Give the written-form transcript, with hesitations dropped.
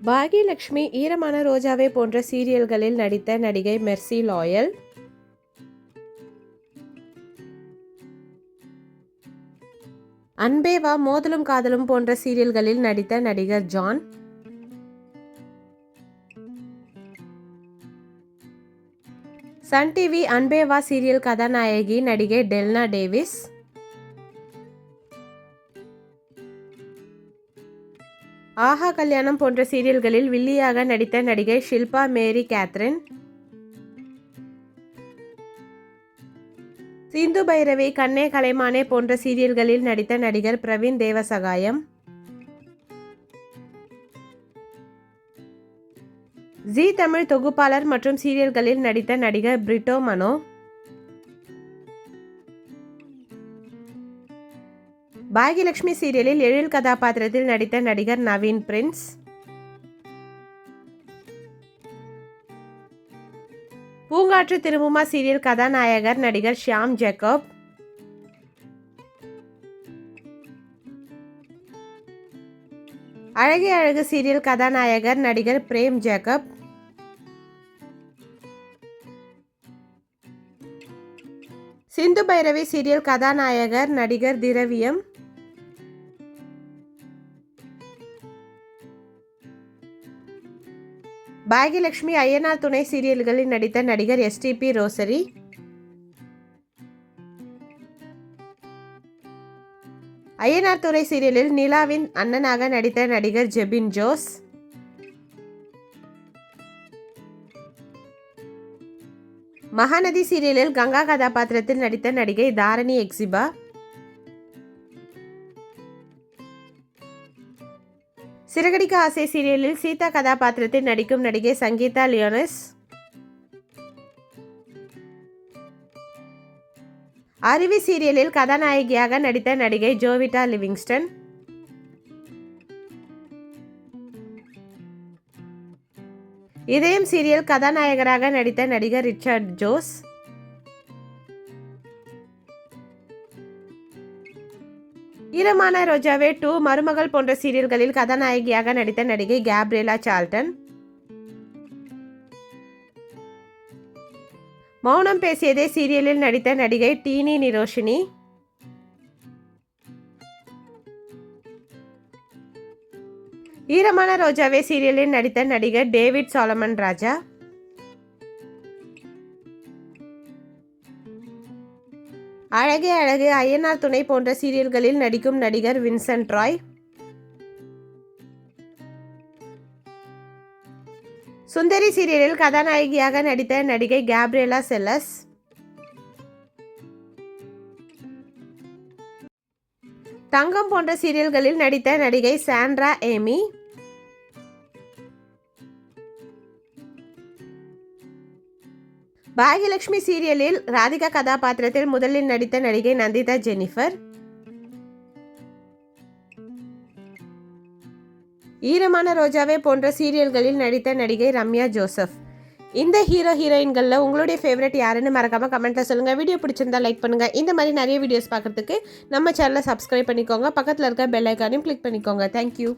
பாக்யலட்சுமி, ஈரமான ரோஜாவே போன்ற சீரியல்களில் நடித்த நடிகை மெர்சி லாயல். அன்பே வா, மோதலும் காதலும் போன்ற சீரியல்களில் நடித்த நடிகர் ஜான். சன் டிவி அன்பே வா சீரியல் கதாநாயகி நடிகை டெல்னா டேவிஸ். ஆஹா கல்யாணம் போன்ற சீரியல்களில் வில்லியாக நடித்த நடிகை ஷில்பா மேரி கேத்ரின். சிந்து பைரவி, கண்ணே கலைமானே போன்ற சீரியல்களில் நடித்த நடிகர் பிரவீன் தேவசகாயம். ஜீ தமிழ் தொகுப்பாளர் மற்றும் சீரியல்களில் நடித்த நடிகர் பிரிட்டோ மனோ. பாக்யலட்சுமி சீரியலில் எழில் கதாபாத்திரத்தில் நடித்த நடிகர் நவீன் பிரின்ஸ். பூங்காற்று திரும்புமா சீரியல் கதாநாயகர் நடிகர் ஷியாம் ஜேக்கப். அழகே அழகு சீரியல் கதாநாயகர் நடிகர் frame Jacob. Sindhu Bhairavi serial கதாநாயகர் நடிகர் திரவியம். பாக்யலட்சுமி, ஐயனார் துணை சீரியல்களில் நடித்த நடிகர் எஸ்டிபி ரோசரி. ஐயனார் துணை சீரியலில் நிலாவின் அண்ணனாக நடித்த நடிகர் ஜெபின் ஜோஸ். மகாநதி சீரியலில் கங்கா கதாபாத்திரத்தில் நடித்த நடிகை தாரணி எக்ஸிபா. சிறகடிக்க ஆசை சீரியலில் சீதா கதாபாத்திரத்தில் நடிக்கும் நடிகை சங்கீதா லியோனஸ். அருவி சீரியலில் கதாநாயகியாக நடித்த நடிகை ஜோவிட்டா லிவிங்ஸ்டன். இதயம் சீரியல் கதாநாயகராக நடித்த நடிகர் ரிச்சர்ட் ஜோஸ். ஈரமான ரோஜாவே 2, மருமகள் போன்ற சீரியல்களில் கதாநாயகியாக நடித்த நடிகை கேப்ரியலா சார்ல்டன். மௌனம் பேசியதே சீரியலில் நடித்த நடிகை டீனி நிரோஷினி. ஈரமான ரோஜாவே சீரியலில் நடித்த நடிகர் டேவிட் சாலமன் ராஜா. அழகே அழகு, ஐயனார் துணை போன்ற சீரியல்களில் நடிக்கும் நடிகர் வின்சென்ட் ராய். சுந்தரி சீரியலில் கதாநாயகியாக நடித்த நடிகை கேப்ரியலா செல்லஸ். தங்கம் போன்ற சீரியல்களில் நடித்த நடிகை சாண்ட்ரா ஏமி. பாக்யலட்சுமி சீரியலில் ராதிகா கதாபாத்திரத்தில் முதலில் நடித்த நடிகை நந்திதா ஜெனிஃபர். ஈரமான ரோஜாவே போன்ற சீரியல்களில் நடித்த நடிகை ரம்யா ஜோசப். இந்த ஹீரோயின்களில் உங்களுடைய ஃபேவரட் யாருன்னு மறக்காம கமெண்ட்ல சொல்லுங்க. வீடியோ பிடிச்சிருந்தா லைக் பண்ணுங்க. இந்த மாதிரி நிறைய வீடியோஸ் பார்க்கறதுக்கு நம்ம சேனலை சப்ஸ்கிரைப் பண்ணிக்கோங்க. பக்கத்தில் இருக்க பெல் ஐக்கானையும் கிளிக் பண்ணிக்கோங்க. தேங்க்யூ.